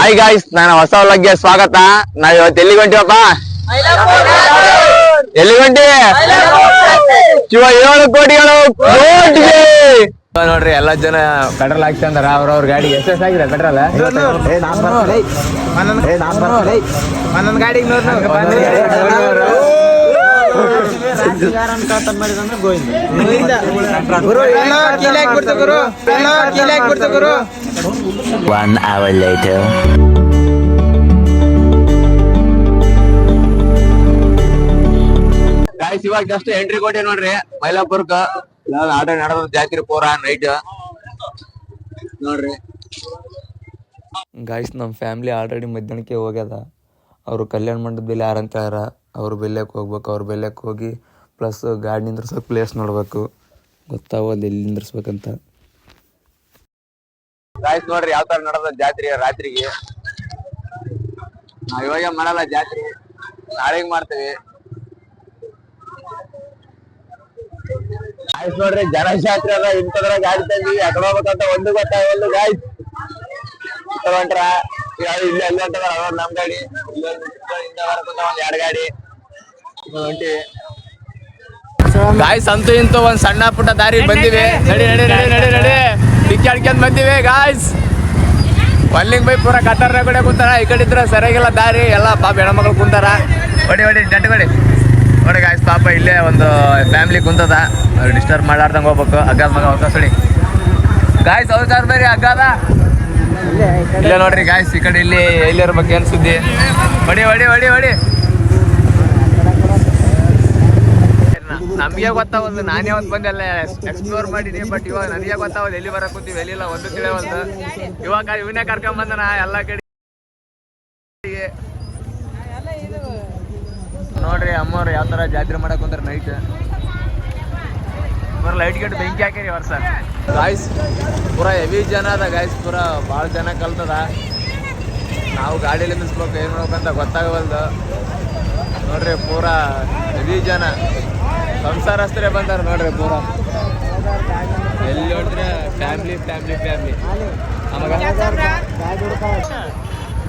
Hi guys, ನಾನು ಹೊಸ ವ್ಲಾಗ್ಗೆ ಸ್ವಾಗತ. ನಾವ್ ಇವತ್ತು ಎಲ್ಲಿಗೆ ಹೊಂಟಿವಪ್ಪ? ಎಲ್ಲಿಗೆ ಹೊಂಟಿ? 7 ಕೋಟಿಗಳು ಕೋಟಿಗೆ ನೋಡ್ರಿ. ಎಲ್ಲಾ ಜನ ಪೆಟ್ರೋಲ್ ಹಾಕ್ತಂದಾರ ಅವ್ರವ್ರ ಗಾಡಿಗೆ. ಎಷ್ಟೆಷ್ಟು ಆಗಿದೆ ಪೆಟ್ರೋಲ್? ಒಂದೊಂದ್ ಗಾಡಿಗೆ 100 1 hour later. ಗಾಯ್ಸ್, ಇವಾಗ ಜಸ್ಟ್ ಎಂಟ್ರಿ ಕೊಟ್ಟೆ ನೋಡ್ರಿ ಮೈಲಾಪುರಕ್ಕ. ಆಟೋ ನಡೆದ ಜಾತ್ರೆ ಪೂರ ನೈಟ್ ನೋಡ್ರಿ. ಗಾಯ್ಸ್, ನಮ್ಮ ಫ್ಯಾಮಿಲಿ ಆಲ್ರೆಡಿ ಮಧ್ಯಾಹ್ನಕ್ಕೆ ಹೋಗ್ಯದ. ಅವರು ಕಲ್ಯಾಣ ಮಂಟಪದ ಬೆಲೆ ಯಾರಂತ ಹೇಳ್ಯಾರ. ಅವ್ರು ಬೆಲ್ಯಕ್ಕೆ ಹೋಗ್ಬೇಕು. ಅವ್ರು ಬೆಲ್ಯಕ್ಕೆ ಹೋಗಿ ಪ್ಲಸ್ ಗಾಡಿ ನಿಂದ್ರಸೋಕೆ ಪ್ಲೇಸ್ ನೋಡ್ಬೇಕು. ಗೊತ್ತಾಗೋದು ಎಲ್ಲಿ ನಿಂದ್ರಿಸ್ಬೇಕಂತ. ಗಾಯ್ಸ್ ನೋಡ್ರಿ ಯಾವ ತರ ನಡೆದ ಜಾತ್ರೆ ರಾತ್ರಿಗೆ. ನಾವ್ ಇವಾಗ ಮಾಡಲ್ಲ ಜಾತ್ರೆ, ನಾಳೆಗ್ ಮಾಡ್ತೇವೆ. ಗಾಯ್ಸ್ ನೋಡ್ರಿ ಜನಜಾತ್ರೆ ಅದ. ಇಂಥದ್ರ ಗಾಡಿ ತಂದಿವಿ. ಅಕಡೆ ಹೋಗ್ಬೇಕಂತ ಒಂದು ಗೊತ್ತಾಗಲ್ಲ ಗಾಯ್ಸ್. ಹೊಂಟ್ರ ಇಲ್ಲಿ ಅಲ್ಲಿ ಹೊಂಟದ ನಮ್ ಗಾಡಿ. ಒಂದ್ 2 ಗಾಡಿ ಹೊಂಟಿವಿ. ಗಾಯ್ಸ್, ಅಂತೂ ಇಂತೂ ಒಂದ್ ಸಣ್ಣ ಪುಟ್ಟ ದಾರಿ ಬಂದಿವಿ. ನಡಿ ನಡಿ ನಡಿ ನಡಿ ನಡಿ ಡಿಕ್ಕಿ ಅಡ್ಕೊಂಡ್ ಬಂದಿವಿ ಗಾಯ್ಸ್. ಒಲ್ಲಿಂಗ್ ಬೈ ಪೂರ ಕತ್ತಾರ ಕಡೆ ಕುಂತಾರ. ಈ ಕಡೆ ಇದ್ರ ಸರಿಯಾಗಿಲ್ಲ ದಾರಿ. ಎಲ್ಲ ಪಾಪ ಹೆಣ್ಮಕ್ಳು ಕುಂತಾರ. ಹೊಡಿ ಹೊಡಿ ಜಂಟ ಹೊಡಿ ನೋಡಿ ಗಾಯ್ಸ್. ಪಾಪ ಇಲ್ಲೇ ಒಂದು ಫ್ಯಾಮಿಲಿ ಕುಂತದ. ಡಿಸ್ಟರ್ಬ್ ಮಾಡ್ಲಾರ್ದಂಗ ಹೋಗ್ಬೇಕು. ಅಗ್ಗದ ಮಗ ಅವಕಾಶ ಹೊಡಿ ಗಾಯ್ಸ್. ಅವಕಾಶ ಬೇರೆ ಅಗ್ಗದ ಇಲ್ಲೇ ನೋಡ್ರಿ ಗಾಯ್ಸ್. ಈ ಕಡೆ ಇಲ್ಲಿ ಎಲ್ಲಿರ್ಬೇಕು ಏನ್ ಸುದ್ದಿ. ಹೊಡಿ ಹೊಡಿ ಹೊಡಿ ಹೊಡಿ. ನಮಗೆ ಗೊತ್ತಾವಲ್ದು. ನಾನೇ ಯಾವತ್ತು ಬಂದೆಲ್ಲ ಎಕ್ಸ್ಪ್ಲೋರ್ ಮಾಡೀನಿ. ಬಟ್ ಇವಾಗ ನನಗೆ ಗೊತ್ತಾವಲ್ಲ ಎಲ್ಲಿ ಬರಕ್ ಕೂತೀವಿ ಎಲ್ಲಿಲ್ಲ ಒಂದು ತಿಳಿಯವಲ್ದು. ಇವಾಗ ಇವನೇ ಕರ್ಕೊಂಡ್ ಬಂದನ ಎಲ್ಲ ಕಡೆ. ನೋಡ್ರಿ ಅಮ್ಮವ್ರು ಯಾವ ತರ ಜಾತ್ರೆ ಮಾಡಕ್ ಕುಂತಾರೆ ನೈಟ್. ಪೂರ ಲೈಟ್ ಗಿಟ್ ಬೆಂಕಿ ಹಾಕಿರಿ ವರ್ಷ ಗಾಯ್ಸ್. ಪೂರ ಹೆವಿ ಜನ ಅದ ಗಾಯ್ಸ್. ಪೂರ ಭಾಳ ಜನ ಕಲ್ತದ. ನಾವು ಗಾಡಿಯಲ್ಲಿ ನಿಲ್ಲಿಸ್ಬೇಕು ಏನ್ ಮಾಡ್ಬೇಕಂತ ಗೊತ್ತಾಗವಲ್ದು ನೋಡ್ರಿ. ಪೂರ ಹೆವಿ ಜನ ಸಂಸಾರಸ್ಥರೇ ಬಂದಾರ ನೋಡ್ರಿ. ಪೂರ ಎಲ್ಲಿ ನೋಡಿದ್ರೆ ಫ್ಯಾಮಿಲಿ ಫ್ಯಾಮಿಲಿ ಫ್ಯಾಮಿಲಿ.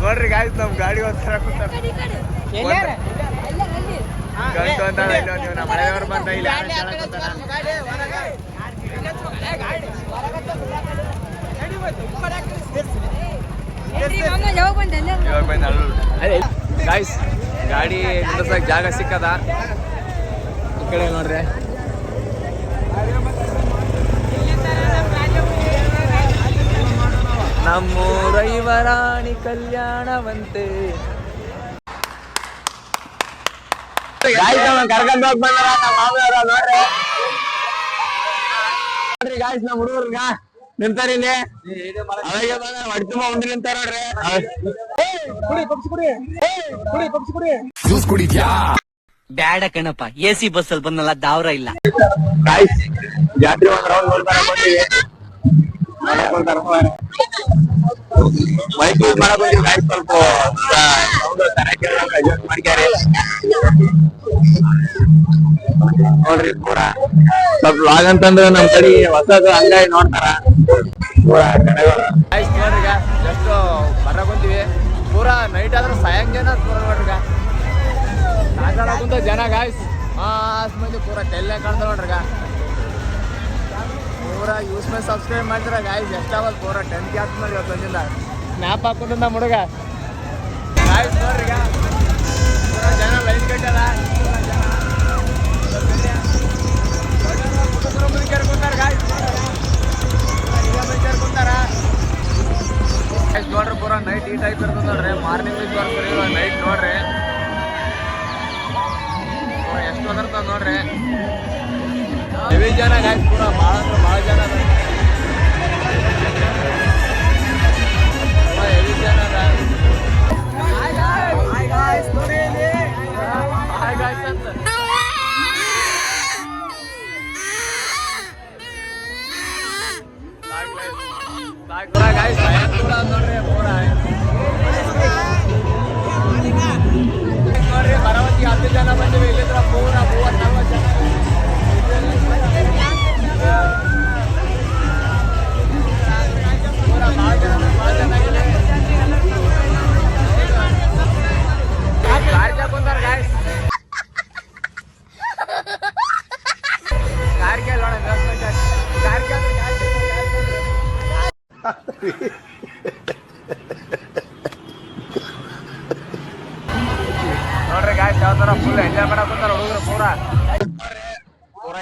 ನೋಡ್ರಿ ಗಾಯ್ಸ್, ನಮ್ ಗಾಡಿ ಒಂಥರ ಕೂತಾರ. ಗಂಟು ಅಂತ ನಮ್ಮ ಮಳೆಯವ್ರು ಬಂದ ಇಲ್ಲಿ ಗಾಯ್ಸ್. ಗಾಡಿ ನಿಂದ್ರಸಕ್ ಜಾಗ ಸಿಕ್ಕದ. ಈ ಕಡೆ ನೋಡ್ರಿ. ನಮ್ಮೂರೈವರಾಣಿ ಕಲ್ಯಾಣವಂತೆ ಕರ್ಕೊಂಡ್ ಹೋಗಿ ಬಂದಾರ ನಮ್ಮ ಮಾವಿಯವ್ರ. ನೋಡ್ರಿ ನೋಡ್ರಿ ಗಾಯ್ಸ್, ನಮ್ಮ ಹುಡುಗರ್ಗ ನಿಂತಾರ ಇಲ್ಲಿ. ಅವಾಗ ಬಂದ ಹೊಡಿ ತುಂಬ ಉಂಡು ನಿಂತಾರ ನೋಡ್ರಿ. ಬ್ಯಾಡ ಕಣಪ್ಪ, AC ಬಸ್ ಅಲ್ಲಿ ಬಂದಲ್ಲ ದಾವ್ರ ಇಲ್ಲ. ಗಾಯ್ಸ್, ಜಾತ್ರೆ ಒಂದ್ ರೌಂಡ್ ನೋಡ್ತಾರ ಬಂದಿವಿ. ಬೈಕ್ ಯೂಸ್ ಮಾಡಕ್ ಬಂದಿವಿ ಗಾಯ್ಸ್. ಸ್ವಲ್ಪ ಅಡ್ಜಸ್ಟ್ ಮಾಡ್ಕ್ಯಾರಿ ನೋಡ್ರಿ. ಪೂರ ಸ್ವಲ್ಪ ಲಾಗ್ ಅಂತಂದ್ರೆ ನಮ್ ಕಡೆ ಹೊಸದು ಹಂಗಾಗಿ ನೋಡ್ತಾರ. ನೋಡ್ರಿಗ ಜಸ್ಟ್ ಬರಕ್ ಕುಂತೀವಿ. ಪೂರ ನೈಟ್ ಆದ್ರೆ ಸಾಯಂಗ್ ಜನ ನೋಡ್ರಿಗ ಕುಂತ ಜನ ಗಾಯ್ಸ್. ಮಂದಿ ಪೂರ ತೆಲ್ಲ ಕಾಣ್ತಾವ ನೋಡ್ರಿಗ. ಪೂರ ಯೂಸ್ ಮೇಲೆ ಸಬ್ಸ್ಕ್ರೈಬ್ ಮಾಡ್ತಾರ ಗಾಯ್ಸ್. ಎಷ್ಟಾವಲ್ ಪೂರ 10K ಆತ್ ನೋಡಿ ಇವತ್ತು ಬಂದಿಲ್ಲ. ಸ್ನ್ಯಾಪ್ ಹಾಕೊಂಡು ನಮ್ಮ ಹುಡುಗ ಗಾಯ್ಸ್. ನೋಡ್ರಿಗ ಪೂರ ಜನ ಲೈನ್ ಕಟ್ಟಲ್ಲ. ಕುಂತಾರ ಗಾಯ್ಸ್. ನೋಡ್ರಿ ಪೂರ ನೈಟ್ ಈ ಟೈಪ್ ಇರ್ತದೆ ನೋಡ್ರಿ. ಮಾರ್ನಿಂಗ್ ವೀಕ್ ಬರ್ತಾರೆ, ಇವಾಗ ನೈಟ್ ನೋಡ್ರಿ ಎಷ್ಟು ಒದರ್ತದ ನೋಡ್ರಿ. ಹೆವಿ ಜನ ಗಾಯ್ಸ್. ಪೂರ ಭಾಳ ಅಂದ್ರೆ ಭಾಳ ಜನ ಅದ. ಹೆವಿ ಜನ ಅದ. ನೋಡ್ರಿ ಪೂರ ನೋಡ್ರಿ ಭರವತಿ 10 ಜನ ಬಂದಿವಿ. ಇಲ್ಲಿದ್ರ ಪೂರ 30-40 ಜನ. ಪೂರ ಭಾಳ ಜನ ಭಾಳ ಜನ ನೋಡ್ರಿ ಗಾಯ್ಸ್ ಯಾವ ತರ ಫುಲ್ ಎಂಜಾಯ್ ಮಾಡಕ್ ಕುಂತಾರ ಹುಡುಗರು ಪೂರಾ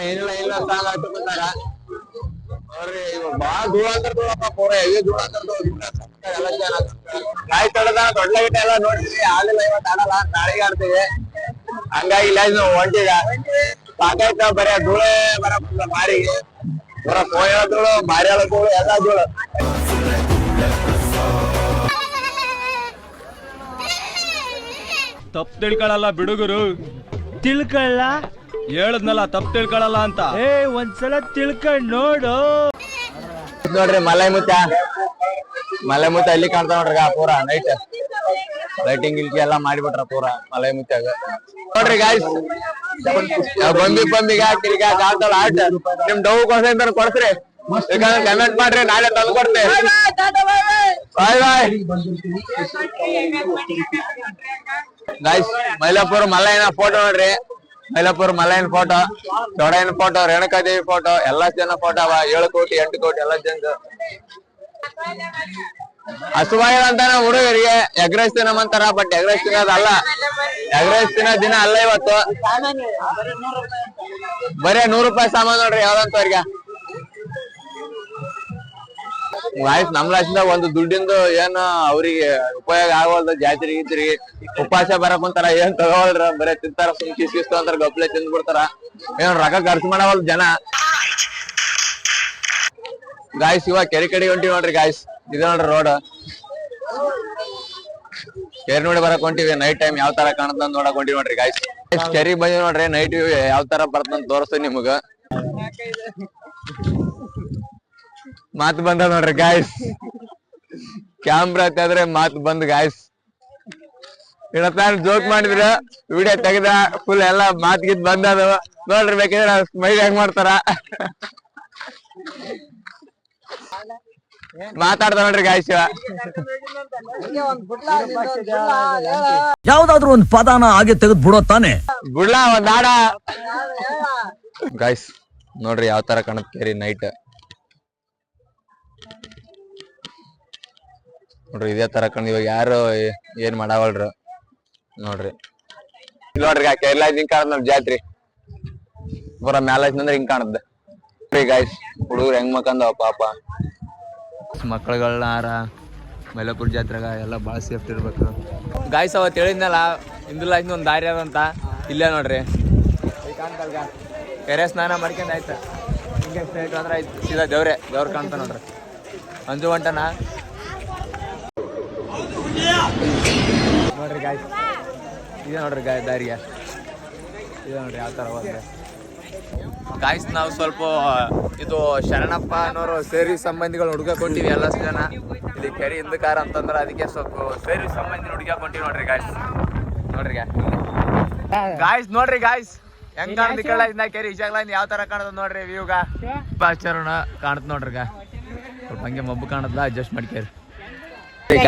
ಏನಿಲ್ಲ ಇಲ್ಲ ಸಾಂಗ್ ಹಾಕಿ ಕುಂತಾರ ನೋಡ್ರಿ ಇವಾಗ ಬಾಳ ಧೂಳ ಅಂತಾರ ಧೂಳಪ್ಪ ಪೂರಾ ಹೆವಿ ಧೂಳ ಅಂತಾರ ಗಾಯ್ಸ್ ತಡದ ದೊಡ್ಡ ಗಿಟ್ಟ ಎಲ್ಲ ನೋಡ್ತೀವಿ ಆಲಿಲ್ಲ ಇವತ್ತು ಆಡಲ್ಲ ನಾಳೆಗೆ ಆಡ್ತೀವಿ ಹಂಗಾಗಿ ಇಲ್ಲ ಹೊಂಟಿದ ಸಾಕಾಯ್ತ ಬರೀ ಧೂಳೇ ಬರಕ್ ಮಾರಿಗೆ ಪೂರಾ ಕೋಯ ಧೂಳು ಮಾರಿ ಧೂಳು ಎಲ್ಲಾ ಧೂಳು ತಪ್ಪು ತಿಳ್ಕೊಳಲ್ಲ ಬಿಡುಗರು. ತಿಳ್ಕೊಳ್ಳ ಹೇಳದ್ನಲ್ಲ ತಪ್ಪು ತಿಳ್ಕೊಳಲ್ಲ ಅಂತ. ಒಂದ್ಸಲ ತಿಳ್ಕೊಂಡ್ ನೋಡು. ನೋಡ್ರಿ ಮಲೈ ಮುತ್ತ ಅಲ್ಲಿ ಕಾಣ್ತಾವ ನೋಡ್ರಿ ಪೂರಾ ನೈಟ್ ಲೈಟಿಂಗ್ ಗಿಲ್ಕಿ ಎಲ್ಲಾ ಮಾಡಿಬಿಟ್ರ ಪೂರಾ ಮಲೈ ಮುತ್ಯಾಗ ನೋಡ್ರಿ ಗಾಯ್ಸ್ ಬಂಬಿಗ ಕಿರಿಗ ಆಡ್ತಾಳ ಆಟ ನಿಮ್ ಡವ್ ಕೋಸ ಕೊಡ್ಸ್ರಿ ಕಮೆಂಟ್ ಮಾಡ್ರಿ ನಾಳೆ ತಂದು ಕೊಡ್ತೇವೆ ಬಾಯ್ ಬಾಯ್ ಗಾಯ್ಸ್ ಮೈಲಾಪುರ ಮಲೈನ ಫೋಟೋ ನೋಡ್ರಿ ಮೈಲಾಪುರ ಮಲೈನ ಫೋಟೋ ಚೌಡಯ್ಯನ ಫೋಟೋ ರೇಣುಕಾದೇವಿ ಫೋಟೋ ಎಲ್ಲಾ ಜನ ಫೋಟೋ ಅವ 7 ಕೋಟಿ 8 ಕೋಟಿ ಎಲ್ಲಾ ಜನ ಹಸುವಾಗಿದೆ ಅಂತಾನ ಹುಡುಗರಿಗೆ ಎಗ್ ರೈಸ್ ತಿನ್ನಮಂತಾರ ಬಟ್ ಎಗ್ ರೈಸ್ ತಿನ್ನೋದಲ್ಲ ಎಗ್ ರೈಸ್ ತಿನ್ನೋ ದಿನ ಅಲ್ಲ ಇವತ್ತು ಬರೇ 100 ರೂಪಾಯಿ ಸಾಮಾನ್ ನೋಡ್ರಿ ಯಾವ್ದಂತವ್ರಿಗೆ ಗಾಯ್ಸ್ ನಮ್ ರಾಜ್ಯದಾಗ ಒಂದು ದುಡ್ಡಿಂದು ಏನ್ ಅವ್ರಿಗೆ ಉಪಯೋಗ ಆಗವಲ್ದು ಜಾತ್ರೆ ಗೀತ್ರಿ ಉಪವಾಸ ಬರಕ್ ಕುಂತಾರ ಏನ್ ತಗೋವಲ್ರ ಬರೇ ತಿಂತಾರ ಸುಮ್ ಕಿಸ್ಕಿಸ್ತು ಅಂತಾರ ಗಪ್ಲೆ ತಿಂದ್ ಬಿಡ್ತಾರ ಏನ್ ರೊಕ್ಕ ಖರ್ಚು ಮಾಡವಲ್ ಜನ ಗಾಯ್ಸ್ ಇವಾಗ ಕೆರೆ ಕಡೆ ಹೊಂಟಿವಿ ನೋಡ್ರಿ ಗಾಯ್ಸ್ ಇದು ನೋಡ್ರಿ ರೋಡ್ ಕೆರೆ ನೋಡಿ ಬರಕ್ ಹೊಂಟಿವಿ ನೈಟ್ ಟೈಮ್ ಯಾವ ತರ ಕಾಣುತ್ತ ನೋಡಕ್ ಹೊಂಟಿವಿ ನೋಡ್ರಿ ಗಾಯ್ಸ್ ಕೆರೆ ಬಂದಿ ನೋಡ್ರಿ ನೈಟ್ ವ್ಯೂ ಯಾವ ತರ ಬರ್ತಂತ ತೋರಿಸ್ತೀನಿ ನಿಮಗ ಮಾತು ಬಂದ ನೋಡ್ರಿ ಗಾಯ್ಸ್ ಕ್ಯಾಮ್ರಾ ತೆಗೆದ್ರೆ ಮಾತು ಬಂದ್ ಗಾಯ್ಸ್ ಜೋಕ್ ಮಾಡಿದ್ರ ವಿಡಿಯೋ ತೆಗೆದ ಫುಲ್ ಎಲ್ಲಾ ಮಾತ್ ಗಿತ್ ಬಂದದು ನೋಡ್ರಿ ಬೇಕಿದ್ರೆ ಸ್ಮೈಲ್ ಹೆಂಗ್ ಮಾಡ್ತಾರ ಮಾತಾಡ್ದ ನೋಡ್ರಿ ಗಾಯ್ಸ್ ಯಾವ್ದಾದ್ರು ಒಂದ್ ಪದಾನ ಹಾಗೆ ತೆಗೆದ್ ಬಿಡೋ ತಾನೆ ಬಿಡ್ಲಾ ಒಂದ್ ಆಡ ಗಾಯ್ಸ್ ನೋಡ್ರಿ ಯಾವ ತರ ಕಾಣತ್ ಕೇರಿ ನೈಟ್ ನೋಡ್ರಿ ಇದೇ ತರ ಕಂಡ್ ಇವಾಗ ಯಾರು ಏನ್ ಮಾಡವಲ್ರು ನೋಡ್ರಿ ನೋಡ್ರಿ ಕೇರಳ ಹಿಂಗ್ ಕಾಣದ್ ನಮ್ ಜಾತ್ರಿ ಪೂರ ಮ್ಯಾಲ ಅಂದ್ರೆ ಹಿಂಗ್ ಕಾಣದ್ ಗಾಯ್ಸ್ ಹುಡುಗರು ಹೆಂಗ್ ಮಕ್ಕಂದವ ಪಾಪ ಮಕ್ಕಳುಗಳನ್ನ ಮೈಲಾಪುರ ಜಾತ್ರೆಗ ಎಲ್ಲ ಭಾಳ ಸೇಫ್ಟಿ ಇರ್ಬೇಕು ಗಾಯ್ಸ್ ಅವತ್ತು ಹೇಳಿದ್ನಲ್ಲ ಇಂದಿಲ್ಲ ಒಂದು ದಾರಿ ಅದಂತ ಇಲ್ಲೇ ನೋಡ್ರಿ ಕೆರೆ ಸ್ನಾನ ಮಾಡ್ಕೊಂಡ್ ಆಯ್ತು ಹಿಂಗೆ ಸ್ಟ್ರೈಟ್ ಅಂದ್ರೆ ಆಯ್ತು ಸೀದಾ ದೇವ್ರ ಕಾಣ್ತಾ ನೋಡ್ರಿ ಅಂಜು ಗಂಟನ ನೋಡ್ರಿ ಗಾಯ್ಸ್ ಇದೆ ನೋಡ್ರಿ ದಾರಿಗೆ ಇದೆ ನೋಡ್ರಿ ಯಾವ ಥರ ಹೋದ್ರೆ ಗಾಯ್ಸ್ ನಾವು ಸ್ವಲ್ಪ ಇದು ಶರಣಪ್ಪ ಅನ್ನೋರು ಸೇರಿ ಸಂಬಂಧಿಗಳು ಹುಡುಕೊಂಡಿವಿ ಎಲ್ಲ ಜನ ಇಲ್ಲಿ ಕೆರೆ ಹಿಂದಕಾರ ಅಂತಂದ್ರೆ ಅದಕ್ಕೆ ಸ್ವಲ್ಪ ಸೇರಿ ಸಂಬಂಧಿ ಹುಡುಕೊಂಡಿವಿ ನೋಡ್ರಿ ಗಾಯ್ಸ್ ನೋಡ್ರಿ ಗಾಯ್ಸ್ ಹೆಂಗ್ ಕಾಣ್ತಿ ಕೇಳ ಕೆರೆ ಈಜಾಗ್ಲ ಯಾವ ತರ ಕಾಣದ ನೋಡ್ರಿ ವ್ಯೂಗ ಆಚರಣ ಕಾಣತ್ ನೋಡ್ರಿ ಸ್ವಲ್ಪ ಹಂಗೆ ಮಬ್ಬು ಕಾಣದ್ಲ ಅಡ್ಜಸ್ಟ್ ಮಾಡ್ಕೇರಿ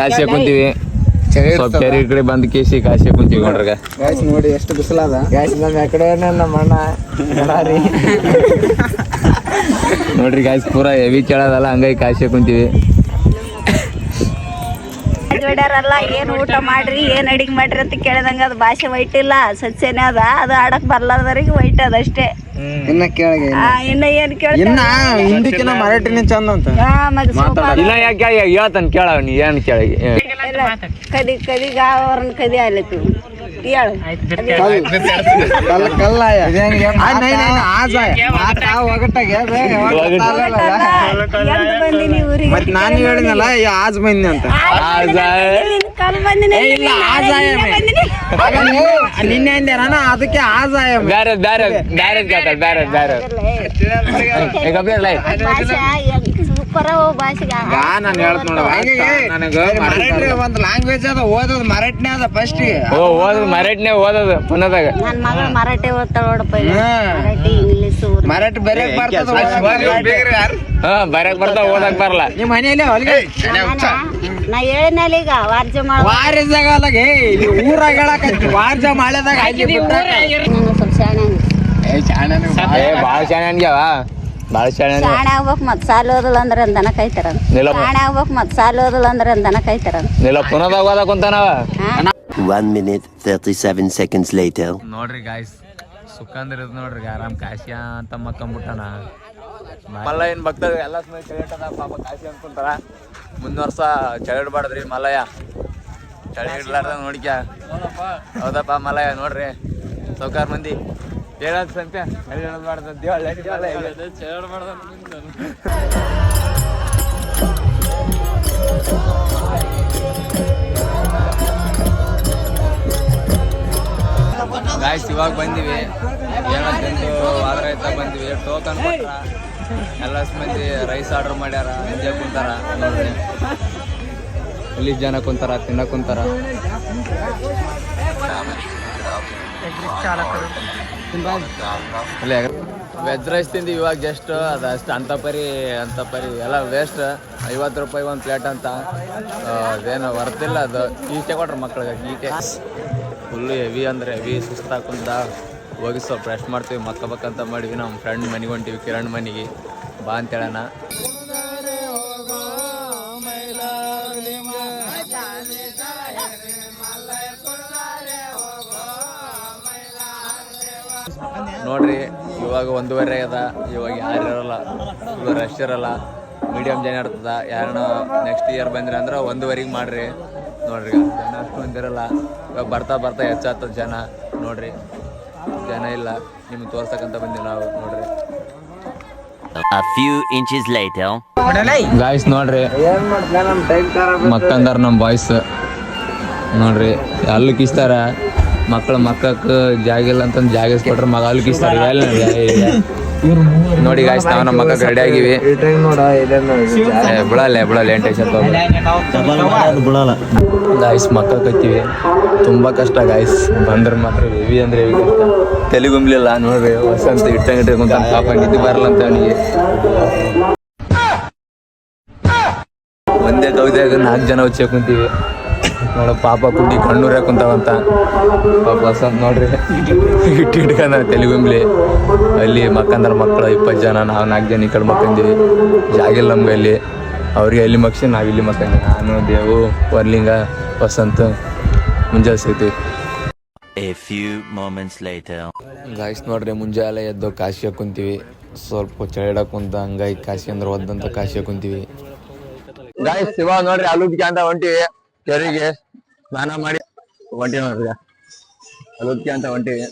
ಕಾಸಿ ಕುಂತೀವಿ ಸ್ವಲ್ಪ ಕೆರೆ ಕಡೆ ಬಂದ್ ಕೇಸಿ ಕಾಸಿ ಕುಂತೀವಿ ನೋಡ್ರಿ ಗಾಯ್ಸ್ ನೋಡಿ ಎಷ್ಟು ಬಿಸಿಲದ ಗಾಯ್ಸ್ ನಮ್ಮ ಕಡೆ ನಮ್ಮ ಅಣ್ಣ ನೋಡ್ರಿ ಗಾಯ್ಸ್ ಪೂರಾ ಹೆವಿ ಕೇಳೋದಲ್ಲ ಹಂಗಾಗಿ ಕಾಸಿ ಕುಂತೀವಿ ಜೋಡ್ಯಾರಲ್ಲ ಏನ್ ಊಟ ಮಾಡ್ರಿ ಏನ್ ಅಡಿಗೆ ಮಾಡ್ರಿ ಅಂತ ಕೇಳಿದಂಗ ಅದು ಭಾಷೆ ವೈಟ್ ಇಲ್ಲ ಸಸ್ಯನೇ ಅದ ಅದು ಆಡಕ್ ಬರ್ಲಾರ್ದವ್ರಿಗೆ ವೈಟ್ ಅದ ಅಷ್ಟೇ ಇನ್ನ ಕೇಳಿಗೆ ಇನ್ನ ಏನ್ ಕೇಳ ಇನ್ನ ಹಿಂದಿಕ್ಕಿನ ಮರಾಠಿನ ಚಂದ ಅಂತ ಇಲ್ಲ ಯಾಕೆ ಹೇಳ್ತಾನ ಕೇಳ ನೀ ಏನ್ ಕೇಳಿ ಕದಿ ಕದಿಗ ಅವ್ರನ್ನ ಕದಿ ಆಯ್ತು ಹೇಳು ಬಂದಿನಿ ಊರಿಗೆ ಮತ್ ನಾನು ಹೇಳಿದ್ನಲ್ಲ ಆಜ್ ಬಂದಿ ಅಂತ ಕಾಲ್ ಬಂದಿನಿ ನಿನ್ನೆ ಅಂದೆ ನಾನು ಅದಕ್ಕೆ ಆಜಾಯ ಸೂಪರ್ ಭಾಷೆಗೆ ನಾನು ಹೇಳ್ತ ನೋಡ ನನಗ ಒಂದ್ ಲ್ಯಾಂಗ್ವೇಜ್ ಅದ ಓದೋದು ಮರಾಠಿನೇ ಅದ ಫಸ್ಟ್ ಓದೋದು ಮರಾಠಿನೇ ಓದೋದು ಪುನದಾಗ ನನ್ ಮಗಳು ಮರಾಠಿ ಓದ್ತಾಳ ನೋಡಪ್ಪ ಮರಾಠಿ ಇಂಗ್ಲಿಷ್ ಮರಾಠಿ ಬೇರೆ ಬರ್ತದ ಬರಕ್ ಬರ್ತಾವ ಓದಕ್ ಬರಲ್ಲ ನಿಮ್ ಮನೆಯಲ್ಲೇ ಹೊಲಿಗೆ ನಾ ಹೇಳಿನಲ್ಲ ಈಗ ವಾರ್ಜ ವಾರದಾಗ ಊರಾಗ ಹೇಳಕತ್ತಿ ವಾರ್ಜ ಮಾಡ್ಯದಾಗ ಸ್ವಲ್ಪ ಶಾಣೆ ಬಾಳ ಶಾಣೆ ಅನ್ಗ್ಯಾವ ಭಾಳ ಶಾಣೆ ಶಾಣೆ ಆಗ್ಬೇಕು ಮತ್ ಸಾಲ ಓದಲ್ಲ ಅಂದ್ರೆ ದನ ಕಾಯ್ತಾರ ಶಾಣೆ ಆಗ್ಬೇಕು ಮತ್ ಸಾಲ ಓದಲ್ಲ ಅಂದ್ರೆ ದನ ಕಾಯ್ತಾರ ನಿಲ್ಲ ಪುನದಾಗ ಓದಕ್ ಕುಂತಾನವ 1 minute 37 seconds later. ನೋಡ್ರಿ ಗಾಯ್ಸ್ ಸುಖಂದ್ರ ಇದ್ ನೋಡ್ರಿ ಆರಾಮ್ ಕಾಶಿಯ ಅಂತ ಮಕ್ಕಂಬಿಟ್ಟಾನ ಮಲ್ಲಯ್ಯನ ಭಕ್ತರು ಎಲ್ಲ ಚಳಿಟದ ಪಾಪ ಕಾಶಿ ಅನ್ಕೊಂತಾರ ಮುಂದಿನ ವರ್ಷ ಚಳಿ ಇಡ್ಬಾರ್ದ್ರಿ ಮಲ್ಲಯ್ಯ ಚಳಿ ಇಡ್ಲಾರ್ದ ನೋಡ್ಕ್ಯ ಹೌದಪ್ಪ ಮಲ್ಲಯ್ಯ ನೋಡ್ರಿ ಸೌಕಾರ ಮಂದಿ ಏನಂತ ಸಂತೆ ಚಳಿ ಇಡಬಾರ್ದು ಗಾಯ್ಸ್ ಇವಾಗ ಬಂದಿವಿ ಏನಂತಂದು ಆದ್ರೆ ಆಯ್ತಾ ಬಂದಿವಿ ಟೋಕನ್ ಕೊಟ್ರ ಎಲ್ಲ ಮಂದಿ ರೈಸ್ ಆರ್ಡರ್ ಮಾಡ್ಯಾರ ಹಿಂದೆ ಕುಂತಾರ ನೋಡ್ರಿ ಇಲ್ಲಿ ಜನ ಕುಂತಾರ ತಿನ್ನಕ್ ಕುಂತಾರ ವೆಜ್ ರೈಸ್ ತಿಂದು ಇವಾಗ ಜಸ್ಟ್ ಅದಷ್ಟು ಅಂತ ಪರಿ ಎಲ್ಲ ವೇಸ್ಟ್ 50 ರೂಪಾಯಿ ಒಂದು ಪ್ಲೇಟ್ ಅಂತ ಅದೇನು ವರ್ತಿಲ್ಲ ಅದು ಈಟೆ ಕೊಟ್ರ ಮಕ್ಳಿಗೆ ಈಟೆ ಫುಲ್ಲು ಹೆವಿ ಅಂದರೆ ಹೆವಿ ಸುಸ್ತಾಕುಂತ ಹೋಗಿ ಸ್ವಲ್ಪ ರೆಸ್ಟ್ ಮಾಡ್ತೀವಿ ಮಕ್ಕಬೇಕಂತ ಮಾಡಿವಿ ನಮ್ಮ ಫ್ರೆಂಡ್ ಮನೆಗೆ ಹೊಂಟಿವಿ ಕಿರಣ್ ಮನೆಗೆ ಬಾ ಅಂತೇಳಣ ನೋಡ್ರಿ ಇವಾಗ 1:30 ಅದ ಇವಾಗ ಯಾರು ಇರೋಲ್ಲ ಇವಾಗ ರಶ್ ಇರೋಲ್ಲ ಮೀಡಿಯಮ್ ಜನ ಇರ್ತದ ಯಾರನ್ನ ನೆಕ್ಸ್ಟ್ ಇಯರ್ ಬಂದ್ರಿ ಅಂದ್ರೆ 1:30 ಮಾಡ್ರಿ ನೋಡ್ರಿ ಜನ ಅಷ್ಟೊಂದು ಇರಲ್ಲ ಇವಾಗ ಬರ್ತಾ ಹೆಚ್ಚಾಗ್ತದ ಜನ ನೋಡ್ರಿ ಜನ ಇಲ್ಲ ನಿಮ್ಗೆ ತೋರ್ಸಕ್ಕಂತ ಬಂದಿವಿ ನಾವು ನೋಡ್ರಿ A few inches later. Guys ನೋಡ್ರಿ ಮಕ್ಕಂದಾರ ನಮ್ಮ ಬಾಯ್ಸ್ ನೋಡ್ರಿ ಅಲ್ಲಿ ಕಿಸ್ತಾರ ಮಕ್ಕಕ್ಕೆ ಜಾಗ ಇಲ್ಲ ಅಂತಂದು ಜಾಗ ಕೊಟ್ರೆ ಮಗ ಅಲ್ಲಿ ಕಿಸ್ತಾರ ನೋಡಿ ಗಾಯ್ಸ್ ನಾವು ನಮ್ಮ ಮಕ್ಕಕ್ಕೆ ರೆಡಿ ಆಗಿವಿ ಬಿಡಲ್ಲ ಏನ್ ಟೆನ್ಷನ್ ಗಾಯ್ಸ್ ಮಕ್ಕಕ್ಕೆ ಹತ್ತೀವಿ ತುಂಬ ಕಷ್ಟ ಗಾಯ್ಸ್ ಬಂದ್ರೆ ಮಾತ್ರ ಹೆವಿ ಅಂದ್ರೆ ಹೆವಿ ಕಷ್ಟ ತೆಲಿಗುಂಬ್ಲಿಲ್ಲ ನೋಡ್ರಿ ವಸಂತ ಇಟ್ಟಂಗಿಟ್ಕೊಂತ ಪಾಪ ನಿದ್ದೆ ಬರಲ್ಲ ಅಂತ ಅವನಿಗೆ ಒಂದೇ ಕವಿದಾಗ 4 ಜನ ಹಚ್ಚಿ ಕುಂತೀವಿ ನೋಡ ಪಾಪ ಕುಡ್ಡಿ ಕಣ್ಣೂರೇ ಕುಂತಾವಂತ ಪಾಪ ವಸಂತ ನೋಡ್ರಿ ಇಟ್ಕೊಂಡ ತೆಲಿಗುಂಬ್ಲಿ ಅಲ್ಲಿ ಮಕ್ಕಂದ್ರ ಮಕ್ಕಳು 20 ಜನ ನಾವು 4 ಜನ ಈ ಕಡೆ ಮಕ್ಕಂದೀವಿ ಜಾಗಿಲ್ಲ ನಮ್ಗೆ ಅಲ್ಲಿ ಅವ್ರಿಗೆ ಅಲ್ಲಿ ಮಕ್ಷಿ ನಾವು ಇಲ್ಲಿ ಮಕ್ಕಂದಿ ನಾನು ದೇವು ವರ್ಲಿಂಗ ವಸಂತ ಮುಂಜಾನೆ ಸಿಗ್ತೀವಿ A few moments later. Guys ನೋಡ್ರಿ ಮುಂಜಾನೆ ಎದ್ದು ಕಾಶಿ ಕುಂತೀವಿ ಸ್ವಲ್ಪ ಚಳಿಡಕ್ ಕುಂತ ಹಂಗಾಗಿ ಕಾಶಿ ಅಂದ್ರೆ ಒದ್ದಂತ ಕಾಶಿ ಕುಂತೀವಿ ಗಾಯ್ಸ್ ಇವಾಗ ನೋಡ್ರಿ ಅಲುದ್ಕೆ ಅಂತ ಹೊಂಟಿವಿ ಕೆರೆಗೆ ಸ್ನಾನ ಮಾಡಿ ಹೊಂಟಿವಿ ನೋಡ್ರಿ ಅಲುದ್ಕೆ ಅಂತ ಹೊಂಟಿವಿ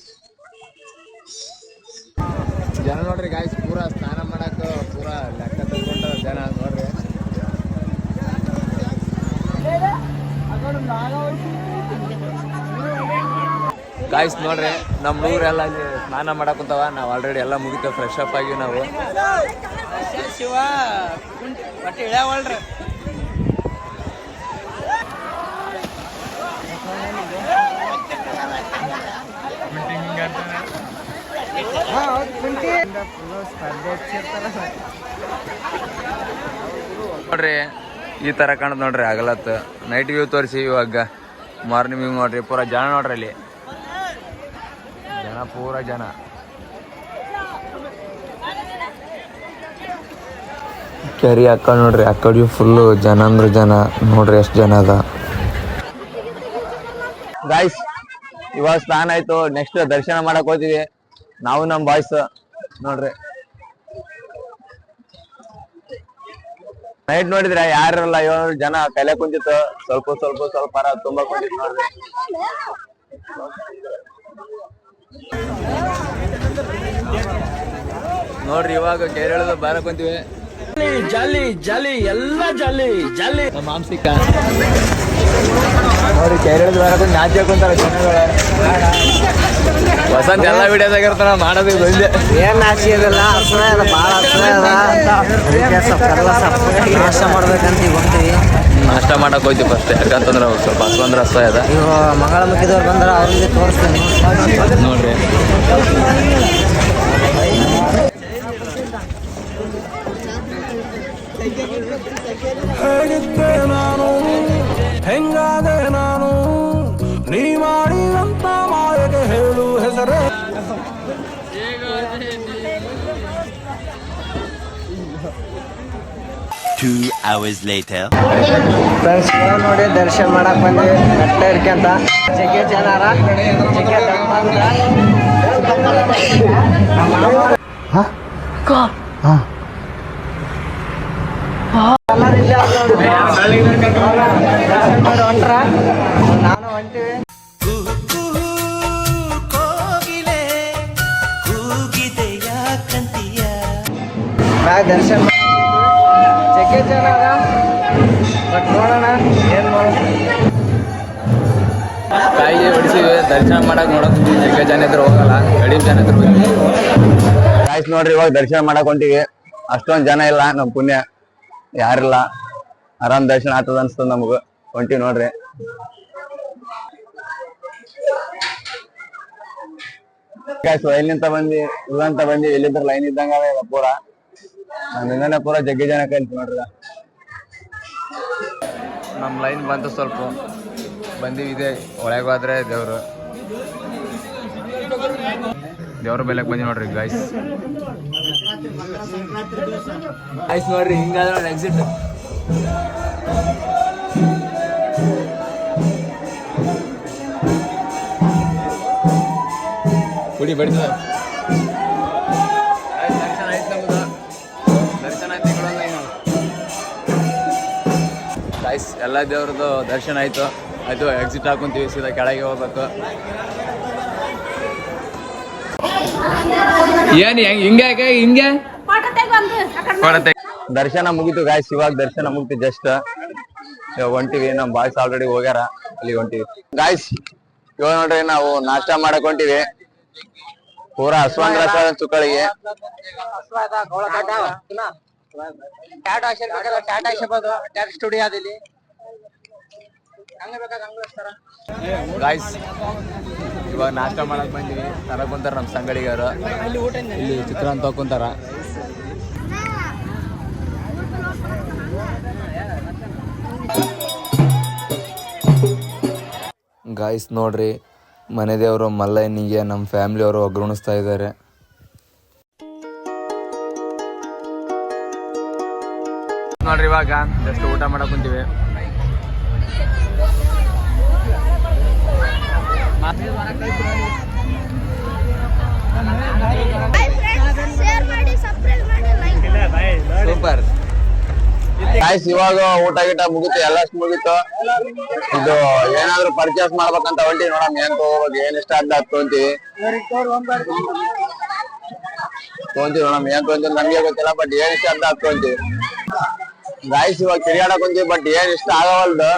ಜನ ನೋಡ್ರಿ ಗಾಯ್ಸ್ ಪೂರಾ ಸ್ನಾನ ಮಾಡಕ್ ಪೂರಾ ಲೆಕ್ಕ ತಗೊಂಡ ಜನ ನೋಡ್ರಿ ಗಾಯ್ಸ್ ನೋಡ್ರಿ ನಮ್ಮ ಊರೆಲ್ಲ ಅಲ್ಲಿ ಸ್ನಾನ ಮಾಡಕ್ ಕುಂತಾವ ನಾವು ಆಲ್ರೆಡಿ ಎಲ್ಲ ಮುಗಿತೇವೆ ಫ್ರೆಶ್ ಅಪ್ ಆಗಿ ನಾವು ನೋಡ್ರಿ ಈ ತರ ಕಾಣದ್ ನೋಡ್ರಿ ಆಗಲತ್ತ ನೈಟ್ ವ್ಯೂ ತೋರಿಸಿ ಇವಾಗ ಮಾರ್ನಿಂಗ್ ವ್ಯೂ ನೋಡ್ರಿ ಪೂರಾ ಜನ ನೋಡ್ರಿ ಅಲ್ಲಿ ಪೂರಾ ಜನ ಕೆರಿ ಅಕ್ಕ ನೋಡ್ರಿ ಆ ಕಡೆ ಫುಲ್ಲು ಜನ ಅಂದ್ರೆ ಜನ ನೋಡ್ರಿ ಎಷ್ಟು ಜನ ಅದ ಗಾಯ್ಸ್ ಇವಾಗ ಸ್ನಾನ ಆಯ್ತು ನೆಕ್ಸ್ಟ್ ದರ್ಶನ ಮಾಡಕ್ ಹೋಗ್ತೀವಿ ನಾವು ನಮ್ಮ ಬಾಯ್ಸ್ ನೋಡ್ರಿ ನೈಟ್ ನೋಡಿದ್ರೆ ಯಾರಲ್ಲ 7 ಜನ ಕಲೆ ಕುಂತಿತ್ತು ಸ್ವಲ್ಪ ತುಂಬಾ ಕುಂತಿತ್ತು ನೋಡ್ರಿ ನೋಡ್ರಿ ಇವಾಗ ಕೇರಳದ ಬಾರಕ್ ಕುಂತೀವಿ ಜಾಲಿ ಎಲ್ಲ ಜಾಲಿ ನಮ್ಮ ಮಾಂಸಿಕ ನೋಡಿ ಕೇರಳದ ಬಾರಕ್ ನಾಚಿ ಕುಂತಾರ ಜನಗಳ ವಸಂತ ಎಲ್ಲ ವಿಡಿಯೋದಾಗ ಇರ್ತಾನ ಮಾಡೋದು ಬಂದೆ ಏನ್ ನಾಚಿಕೆಲ್ಲ ನಾಷ್ಟ ಮಾಡ್ಬೇಕಂತ ಈಗ ಹೊಂಟಿವಿ ನಾಷ್ಟ ಮಾಡಕ್ ಹೋಯ್ತೀವಿ ಫಸ್ಟ್ ಯಾಕಂತಂದ್ರೆ ಸ್ವಲ್ಪ ಹಸ್ವಂದ್ರ ಹಸ್ವ ಅದ ಇವ ಮಂಗಳ ಮುಖಿದವ್ರು ಬಂದ್ರ ಅವ್ರಿಗೆ ತೋರಿಸ್ತೀನಿ ನೋಡ್ರಿ ಹೆಂಗಾದೆ ನಾನು ನೀ ಮಾಡಿದಂತ ಮಾಯಗೆ ಹೇಳು ಹೆಸರೇ 2 hours later. ಫ್ರೆಂಡ್ಸ್ ನೋಡಿ ದರ್ಶನ ಮಾಡಕ್ ಬಂದ್ವಿ ಕಟ್ಟ ಇರ್ಕಂತ ಜಗ್ಗೆ ಜನಾರ ಜಗ್ಗೆ ಹೊಂಟ್ರ ನಾನು ಹೊಂಟಿವಿ ಮ್ಯಾಗ ದರ್ಶನ ಜಗ್ಗೆ ಜನ ಅದ ಬಟ್ ನೋಡೋಣ ಏನ್ ಮಾಡೋಣ ತಾಯಿಗೆ ಹೊಡಿಸಿವಿ ದರ್ಶನ ಮಾಡಕ್ ನೋಡಕ್ ಜಗ್ಗೆ ಜನ ಇದ್ರು ಹೋಗಲ್ಲ ಕಡಿಮೆ ಜನ ಇದ್ರು ಗಾಯ್ಸ್ ನೋಡ್ರಿ ಇವಾಗ ದರ್ಶನ ಮಾಡಕ್ ಹೊಂಟಿವಿ ಅಷ್ಟೊಂದ್ ಜನ ಇಲ್ಲ ನಮ್ ಪುಣ್ಯ ಯಾರಿಲ್ಲ ಆರಾಮ್ ದರ್ಶನ ಆಗ್ತದ ಅನ್ಸ್ತದ ನಮಗ ಹೊಂಟಿವಿ ನೋಡ್ರಿ ಗಾಯ್ಸ್ ಎಲ್ಲಿಂತ ಬಂದಿ ಇಲ್ಲಂತ ಬಂದಿ ಎಲ್ಲಿದ್ರ ಲೈನ್ ಇದ್ದಂಗ ಪೂರ ನಮ್ಮಿಂದನೇ ಪೂರ ಜಗ್ಗಿ ಜನ ಕಲ್ತಿ ನೋಡ್ರಿ ನಮ್ ಲೈನ್ ಬಂತು ಸ್ವಲ್ಪ ಬಂದಿವಿ ಇದೆ ಒಳಗೆ ಹೋದ್ರೆ ದೇವ್ರ ಬೆಲೆಗೆ ಬಂದಿ ನೋಡ್ರಿ ಗಾಯ್ಸ್ ನೋಡ್ರಿ ಹಿಂಗಾದ್ರೆ ಎಕ್ಸಿಟ್ ಕುಡಿ ಬಡಿದ ದರ್ಶನ ಆಯ್ತು ನಮ್ದು ದರ್ಶನ ಆಯ್ತು ಗಾಯ್ಸ್ ಎಲ್ಲ ದೇವ್ರದ್ದು ದರ್ಶನ ಆಯ್ತು ಆಯ್ತು ಎಕ್ಸಿಟ್ ಹಾಕೊಂತೀವಿ ಸೀದಾ ಕೆಳಗೆ ಹೋಗ್ಬೇಕು ಏನ್ ಹಿಂಗೆ ದರ್ಶನ ಮುಗಿತು ಗಾಯ್ಸ್ ಇವಾಗ ದರ್ಶನ ಮುಗಿತು ಜಸ್ಟ್ ಹೊಂಟಿವಿ ನಮ್ ಬಾಯ್ಸ್ ಆಲ್ರೆಡಿ ಹೋಗ್ಯಾರ ಅಲ್ಲಿ ಹೊಂಟಿವಿ ಗಾಯ್ಸ್ ಇವಾಗ ನೋಡ್ರಿ ನಾವು ನಾಷ್ಟ ಮಾಡಕ್ ಹೊಂಟಿವಿ ಪೂರಾ ಹಸ್ವಂಗ್ ರಸ ಚುಕ್ಕಳಿಗೆ ಗಾಯ್ಸ್ ಇವಾಗ ನಾಷ್ಟ ಮಾಡಕ್ ಬಂದಿವಿ ತರಕ್ ಕುಂತಾರ ನಮ್ ಸಂಗಡಿಗಾರ ಇಲ್ಲಿ ಚಿತ್ರಾನ್ನ ತಗೊಂತಾರ ಗಾಯ್ಸ್ ನೋಡ್ರಿ ಮನೆ ದೇವರು ಮಲ್ಲಯ್ಯನಿಗೆ ನಮ್ಮ ಫ್ಯಾಮಿಲಿ ಅವರು ಒಗ್ಗೂಣಿಸ್ತಾ ಇದ್ದಾರೆ ನೋಡ್ರಿ ಇವಾಗ ಜಸ್ಟ್ ಊಟ ಮಾಡಕ್ ಕುಂತೀವಿ ಸೂಪರ್ ಗಾಯ್ಸ್ ಇವಾಗ ಊಟ ಗೀಟ ಮುಗಿತು ಎಲ್ಲಷ್ಟು ಮುಗಿತು ಇದು ಏನಾದ್ರು ಪರ್ಚೇಸ್ ಮಾಡ್ಬೇಕಂತ ಹೊಂಟಿ ನೋಡಮ್ ಏನ್ ತಗೋಬೇಕು ಏನ್ ಇಷ್ಟ ಅಂತ ತೊಗೊಂತೀವಿ ನೋಡಮ್ ಏನ್ ತೊಗೊಂತೀವಿ ನಮ್ಗೆ ಗೊತ್ತಿಲ್ಲ ಬಟ್ ಏನ್ ಇಷ್ಟ ಅಂತ ತೊಗೊಂತೀವಿ ಗಾಯ್ಸ್ ಇವಾಗ ತಿರ್ಗಾಡಕ್ ಕುಂತೀವಿ ಬಟ್ ಏನ್ ಇಷ್ಟ ಆಗವಲ್ದು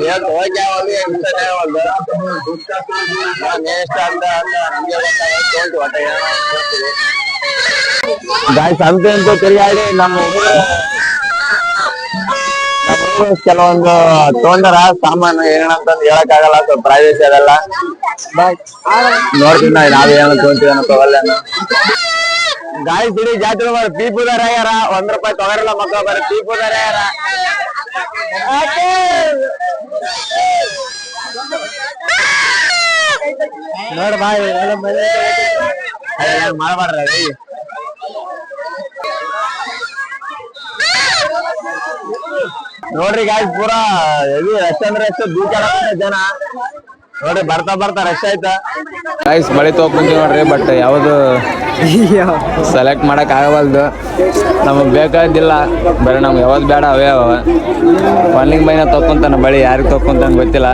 ಏನ್ ಹೋಗಿ ಆಗವಲ್ದು ಏನ್ ಇಷ್ಟನೇ ಆಗವಲ್ದು ಏನ್ ಇಷ್ಟ ಅಂತ ನಮ್ಗೆ ತೊಗೊಂತೀವಿ ಒಟ್ಟ ಏನಾದ್ರು ಗಾಯ್ಸ್ ಅಂತ ತಿರುಗಾಡಿ ನಮ್ಮ ಕೆಲವೊಂದು ತೊಗೊಂಡಾರ ಸಾಮಾನು ಏನಂತಂದು ಹೇಳಕ್ ಆಗಲ್ಲ ಸ್ವಲ್ಪ ಪ್ರೈವೇಸಿ ಅದೆಲ್ಲ ನೋಡ್ತೀನಿ ನಾವೇನು ತೊಗೊಂತೀವಿ ಅನ್ನೋ ತಗೊಲ್ಲ ಗಾಯ್ಸ್ ಇಡೀ ಜಾತ್ರೆ ಮಾಡಿ ಪೀಪುದಾರ ಆಗ್ಯಾರ ₹1 ತಗೋರಲ್ಲ ಮಕ್ಕಳು ಬರೀ ಪೀಪುದಾರ ಆಗ್ಯಾರ ನೋಡ್ ಬಾಯ್ ಮಾಡಬಾರ್ರಿ ನೋಡ್ರಿ ಗಾಯ್ಸ್ ಪೂರಾ ಹೆವಿ ರಶ್ ಅಂದ್ರೆ ಎಷ್ಟು ದೂರ ಜನ ನೋಡ್ರಿ ಬರ್ತಾ ರಶ್ ಆಯ್ತಾ ಗಾಯ್ಸ್ ಮಳೆ ತಗೊಂಡ್ಬಂದಿವಿ ನೋಡ್ರಿ ಬಟ್ ಯಾವ್ದು ಸೆಲೆಕ್ಟ್ ಮಾಡಕ್ ಆಗವಲ್ದು ನಮಗ್ ಬೇಕಾದಿಲ್ಲ ಬರೀ ನಮ್ಗೆ ಯಾವ್ದು ಬೇಡ ಅವೇ ಅವ ಫನ್ಲಿಂಗ್ ಬೈನ ತಕೊಂತಾನ ಬಳಿ ಯಾರಿಗೆ ತಕೊಂತಾನ ಗೊತ್ತಿಲ್ಲ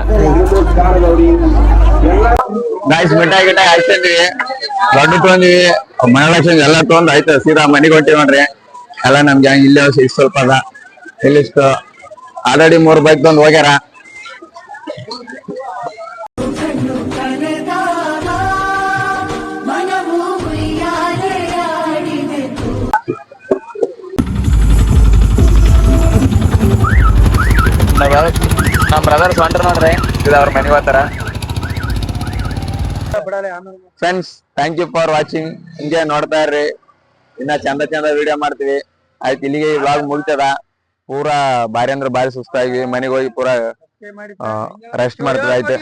ಗಾಯ್ಸ್ ಮಿಠಾಯಿ ಗಿಟಾಯಿ ಹಾಕ್ತಿದ್ವಿ ದೊಡ್ಡ ತೊಗೊಂಡಿವಿ ಮಹಾಲಕ್ಷ್ಮಿ ಎಲ್ಲ ತೊಗೊಂಡ್ ಆಯ್ತು ಸೀದಾ ಮನೆಗೆ ಹೊಂಟಿವಿ ನೋಡ್ರಿ ಎಲ್ಲ ನಮ್ಗೆ ಇಲ್ಲೇ ಸ್ವಲ್ಪ ಅದ ಇಲ್ಲಿಷ್ಟು ಆಲ್ರೆಡಿ 3 ಬೈಕ್ ತಂದು ಹೋಗ್ಯಾರ ನಮ್ ಬ್ರದರ್ಸ್ ಹೊಂಟ್ರ ನೋಡ್ರಿ ಇದು ಅವ್ರ ಮನೆಗೆ ಹೋಗ್ತಾರ friends thank you for watching ಹಿಂಗೆ ನೋಡ್ತಾ ಇರ್ರಿ ಇನ್ನ ಚಂದ ವಿಡಿಯೋ ಮಾಡ್ತೀವಿ ಆಯ್ತು ಇಲ್ಲಿಗೆ ಈ ವ್ಲಾಗ್ ಮುಗಿತದ ಪೂರಾ ಬಾರಿ ಅಂದ್ರೆ ಬಾರಿ ಸುಸ್ತಾಗಿ ಮನೆಗೆ ಹೋಗಿ ಪೂರಾ ರೆಸ್ಟ್ ಮಾಡ್ತೀವಿ ಆಯ್ತು